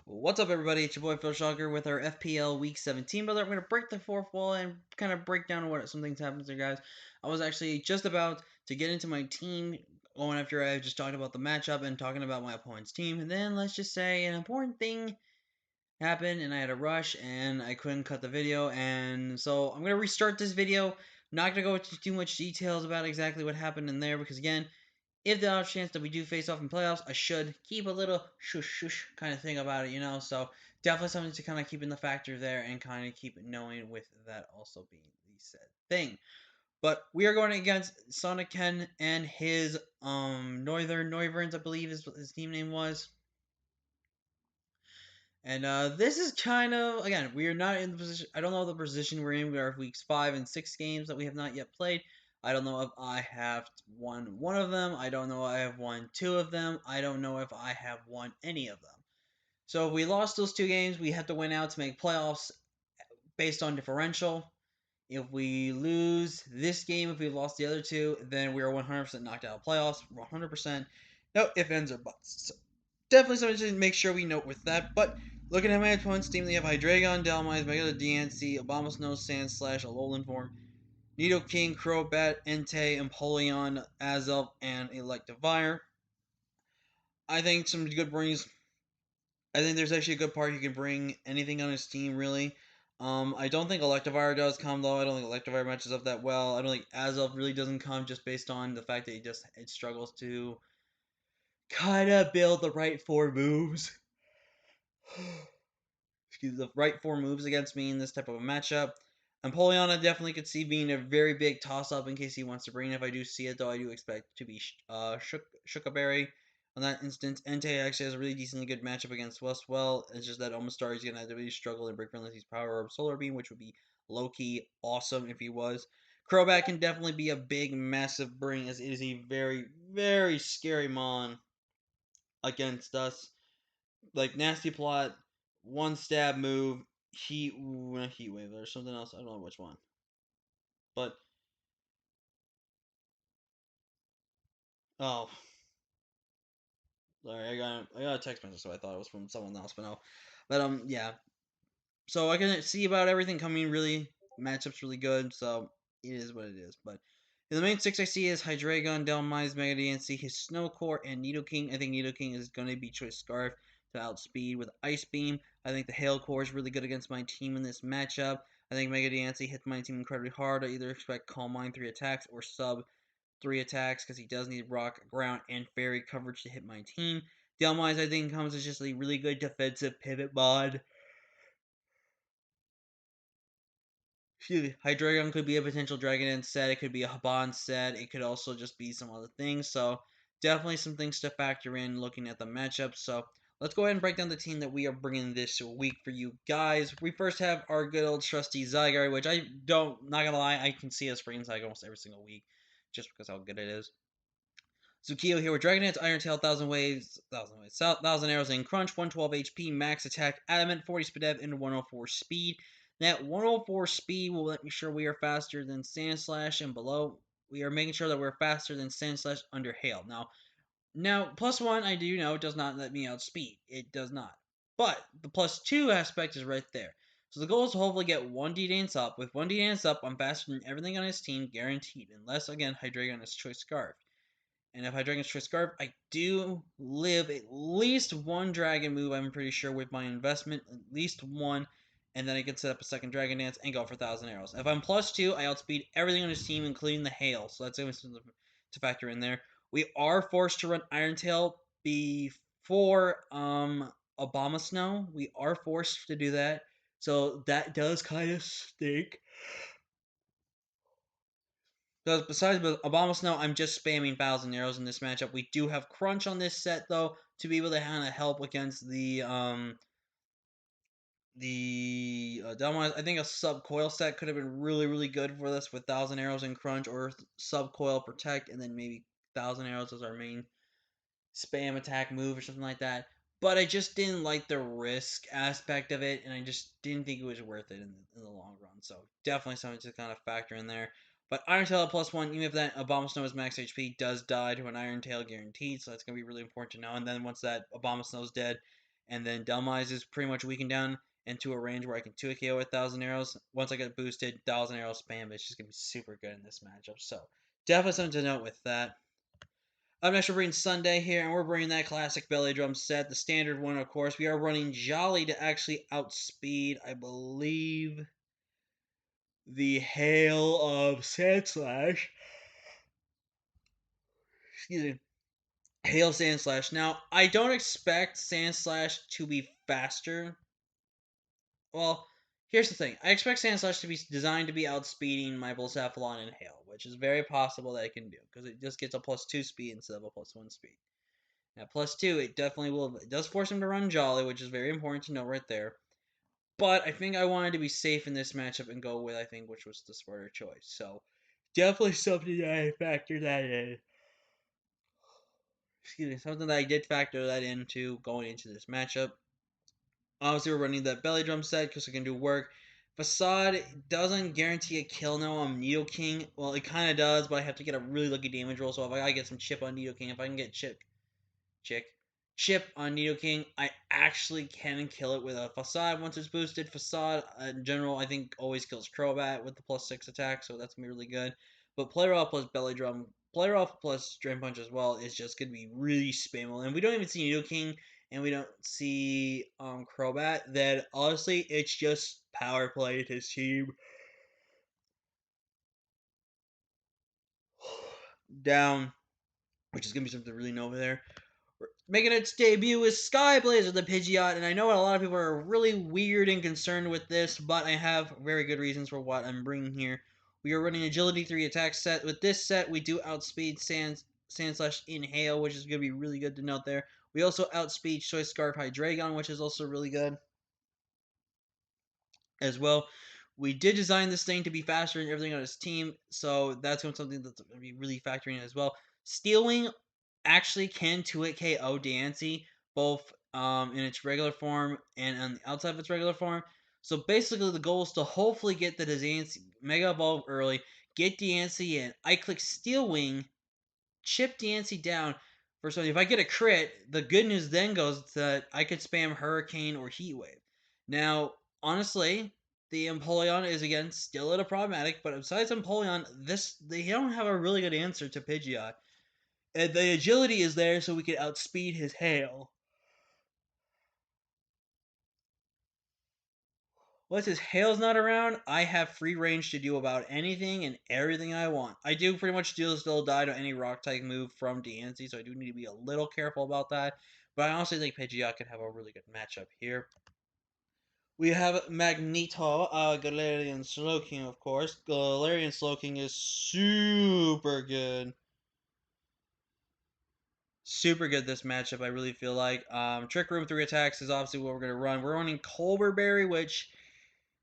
What's up, everybody? It's your boy Phil Shocker with our FPL Week 17 builder. I'm going to break the fourth wall and kind of break down what some things happened there, guys. I was actually just about to get into my team going after I just talked about the matchup and talking about my opponent's team. And then let's just say an important thing happened and I had a rush and I couldn't cut the video. And so I'm going to restart this video. Not going to go into too much details about exactly what happened in there because, again, if the off chance that we do face off in playoffs, I should keep a little shush shush kind of thing about it. So definitely something to kind of keep in the factor there and kind of keep knowing with that also being the said thing. But we are going against Sonic Ken and his Northern Noiverns, I believe is what his team name was. And this is kind of, again, we are not in the position. I don't know the position we're in. We are weeks 5 and 6 games that we have not yet played. I don't know if I have won one of them. I don't know if I have won two of them. I don't know if I have won any of them. So if we lost those two games, we have to win out to make playoffs based on differential. If we lose this game, if we lost the other two, then we are 100% knocked out of playoffs. 100%. No ifs, ands, or buts. So definitely something to make sure we note with that. But looking at my opponent's team, they have Hydreigon, Dhelmise, Mega DNC, Obama Snow, Sand Slash, Alolan Form, Nidoking, Crobat, Entei, Empoleon, Azelf, and Electivire. I think some good brings. I think there's actually a good part you can bring anything on his team, really. I don't think Electivire does come, though. I don't think Electivire matches up that well. I don't think Azelf really doesn't come just based on the fact that it struggles to kind of build the right four moves. Excuse the right four moves against me in this type of a matchup. Empoleon I definitely could see being a very big toss-up in case he wants to bring it. If I do see it, though, I do expect to be Shookaberry on that instance. Entei actually has a really decently good matchup against Westwell. It's just that Omastar is going to have to really struggle and break unless he's Power Orb Solar Beam, which would be low-key awesome if he was. Crobat can definitely be a big, massive bring, as it is a very, very scary mon against us. Like Nasty Plot, one stab move, not Heat Wave, there's something else, I don't know which one. But oh, sorry, I got a text message, so I thought it was from someone else, but no. But yeah. So I can see about everything coming really. Matchup's really good, so it is what it is. But in the main six I see is Hydreigon, Dhelmise, Mega DNC, his Snowcore, and Nidoking. I think Nidoking is going to be Choice Scarf to outspeed with Ice Beam. I think the Hail Core is really good against my team in this matchup. I think Mega DNC hits my team incredibly hard. I either expect Calm Mind 3 attacks or sub 3 attacks because he does need Rock, Ground, and Fairy coverage to hit my team. Dhelmise, I think, comes as just a really good defensive pivot mod. Excuse me, Hydreigon could be a potential Dragon Dance set. It could be a Haban set. It could also just be some other things. So definitely some things to factor in looking at the matchup. So let's go ahead and break down the team that we are bringing this week for you guys. We first have our good old trusty Zygarde, which I don't, not gonna lie, I can see us bringing Zygarde almost every single week just because how good it is. Zukiyo here with Dragon Dance, Iron Tail, Thousand Arrows, and Crunch, 112 HP, max attack, Adamant, 40 speed, and 104 speed. That 104 speed will let me sure we are faster than Sand Slash and below. We are making sure that we're faster than Sand Slash under Hail. Now +1 I do know does not let me outspeed. It does not. But the +2 aspect is right there. So the goal is to hopefully get 1D Dance up. With 1D Dance up, I'm faster than everything on his team, guaranteed. Unless, again, Hydreigon is Choice Scarf. And if I Dragon's Choice Scarf, I do live at least one Dragon move, I'm pretty sure, with my investment. At least one. And then I can set up a second Dragon Dance and go for 1,000 Arrows. If I'm +2, I outspeed everything on his team, including the Hail. So that's something to factor in there. We are forced to run Iron Tail before Obama Snow. We are forced to do that. So that does kind of stink. Because besides Obama Snow, I'm just spamming 1,000 arrows in this matchup. We do have Crunch on this set, though, to be able to kind of help against the Dhelmise. I think a Sub Coil set could have been really, really good for this with 1,000 arrows and Crunch, or Sub Coil Protect, and then maybe 1,000 arrows as our main spam attack move or something like that. But I just didn't like the risk aspect of it, and I just didn't think it was worth it in the long run. So definitely something to kind of factor in there. But Iron Tail at +1, even if that Obama Snow is max HP, does die to an Iron Tail guaranteed, so that's going to be really important to know. And then once that Obama Snow is dead, and then Delmise is pretty much weakened down into a range where I can 2 KO with 1,000 arrows. Once I get boosted, 1,000 arrow spam is just gonna be super good in this matchup. So definitely something to note with that. Up next, we're bringing Sunday here, and we're bringing that classic belly drum set, the standard one, of course. We are running Jolly to actually outspeed, I believe, the Hail of Sandslash. Excuse me. Hail Sandslash. Now, I don't expect Sandslash to be faster. Well, here's the thing. I expect Sandslash to be designed to be outspeeding my Blacephalon and Hail, which is very possible that it can do, because it just gets a +2 speed instead of a +1 speed. Now, +2, it definitely will. It does force him to run Jolly, which is very important to know right there. But I think I wanted to be safe in this matchup and go with, I think, which was the smarter choice. So, definitely something that I factored that in. Excuse me, something that I did factor that into going into this matchup. Obviously, we're running that belly drum set because it can do work. Facade doesn't guarantee a kill now on Nidoking. Well, it kind of does, but I have to get a really lucky damage roll. So if I get some chip on Nidoking, if I can get chick, chip on Nidoking, I actually can kill it with a Facade once it's boosted. Facade, in general, I think always kills Crobat with the +6 attack, so that's going to be really good. But Player Off plus Belly Drum, Player Off plus Drain Punch as well is just going to be really spammable. And we don't even see Nidoking, and we don't see Crobat. Then, honestly, it's just power play to his team. Down, which is going to be something to really know over there. Making its debut is Skyblazer the Pidgeot, and I know a lot of people are really weird and concerned with this, but I have very good reasons for what I'm bringing here. We are running Agility 3 attack set. With this set, we do outspeed Sandslash in Hail, which is going to be really good to note there. We also outspeed Choice Scarf Hydreigon, which is also really good as well. We did design this thing to be faster than everything on his team, so that's something that's going to be really factoring in as well. Steel Wing actually can 2-hit KO Diancie, both in its regular form and on the outside of its regular form. So basically, the goal is to hopefully get the Diancie Mega Evolve early, get Diancie in. I click Steel Wing, chip Diancie down for something. If I get a crit, the good news then goes that I could spam Hurricane or Heat Wave. Now, honestly, the Empoleon is again still at a problematic, but besides Empoleon, they don't have a really good answer to Pidgeot. And the agility is there so we can outspeed his Hail. Once his Hail's not around, I have free range to do about anything and everything I want. I do pretty much still die to any rock type move from Diancie, so I do need to be a little careful about that. But I honestly think Pidgeot could have a really good matchup here. We have Magneto, Galarian Slowking, of course. Galarian Slowking is super good. Super good this matchup, I really feel like. Trick Room 3 attacks is obviously what we're going to run. We're running Colbur Berry, which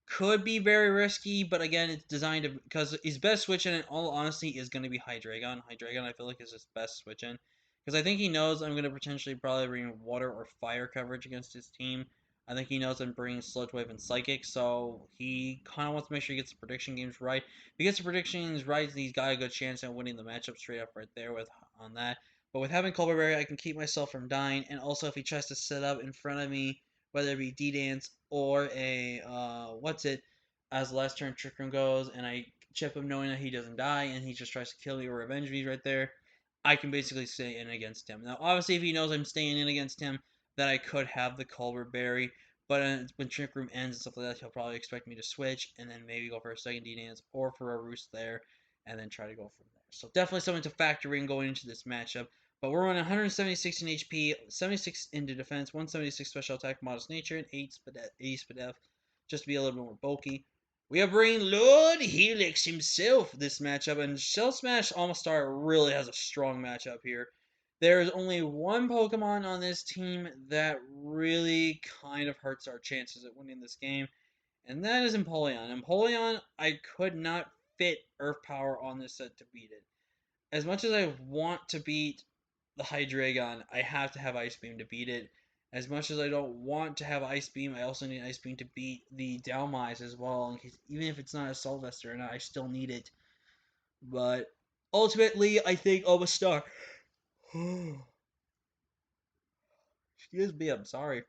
could be very risky, but again, it's designed to, because his best switch in all honesty is going to be Hydreigon. Hydreigon, I feel like, is his best switch in, because I think he knows I'm going to potentially probably bring water or fire coverage against his team. I think he knows I'm bringing Sludge Wave and Psychic, so he kind of wants to make sure he gets the prediction games right. If he gets the predictions right, he's got a good chance at winning the matchup straight up right there with on that. But with having Colbur Berry, I can keep myself from dying, and also if he tries to set up in front of me, whether it be D-Dance or a, what's it, as the last turn Trick Room goes, and I chip him knowing that he doesn't die, and he just tries to kill me or revenge me right there, I can basically stay in against him. Now, obviously, if he knows I'm staying in against him, then I could have the Culver Berry, but when Trick Room ends and stuff like that, he'll probably expect me to switch, and then maybe go for a second D-Dance, or for a Roost there, and then try to go from there. So definitely something to factor in going into this matchup. But we're on 176 in HP, 76 into defense, 176 special attack, modest nature, and 80 spadef, just to be a little bit more bulky. We are bringing Lord Helix himself this matchup, and Shell Smash Almastar really has a strong matchup here. There is only one Pokemon on this team that really kind of hurts our chances at winning this game, and that is Empoleon. Empoleon, I could not fit Earth Power on this set to beat it. As much as I want to beat the Hydreigon, I have to have Ice Beam to beat it. As much as I don't want to have Ice Beam, I also need Ice Beam to beat the Dhelmise as well. Even if it's not a Sylvester or not, I still need it. But ultimately, I think Omastar. Excuse me, I'm sorry.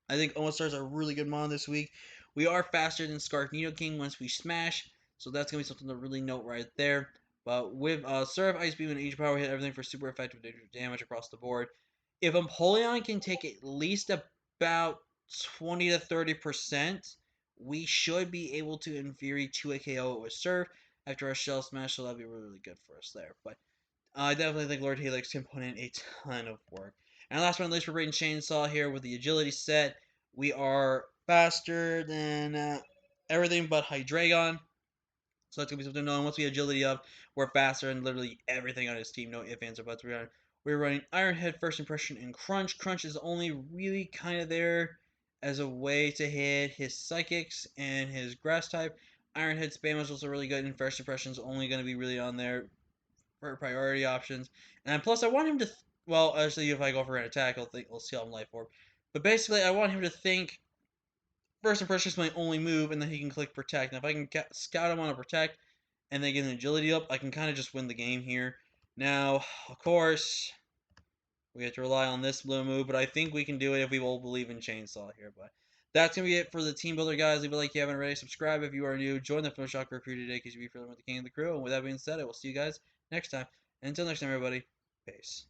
I think Omastar is a really good mon this week. We are faster than Scarf King once we smash, so that's going to be something to really note right there. But with Surf, Ice Beam, and Age Power, hit everything for super effective damage across the board. If Empoleon can take at least about 20 to 30%, we should be able to, in theory, 2 KO with Surf after our Shell Smash, so that'd be really, really good for us there. But I definitely think Lord Helix can put in a ton of work. And last but not least, we're Braden Chainsaw here with the agility set. We are faster than everything but Hydreigon. So that's going to be something to know. And once we agility up, we're faster than literally everything on his team. No ifs, ands, or buts. We're running Iron Head, First Impression, and Crunch. Crunch is only really kind of there as a way to hit his Psychics and his Grass type. Iron Head spam is also really good, and First Impression is only going to be really on there for priority options. And plus, I want him to. Well, actually, if I go for an attack, I'll steal him Life Orb. But basically, I want him to think First Impression is my only move, and then he can click Protect. And if I can scout him on a Protect and then get an Agility up, I can kind of just win the game here. Now, of course, we have to rely on this blue move, but I think we can do it if we all believe in Chainsaw here. But that's going to be it for the Team Builder, guys. Leave a like if you haven't already. Subscribe if you are new. Join the Film Shock crew today because you'll be feeling with the king of the crew. And with that being said, I will see you guys next time. And until next time, everybody, peace.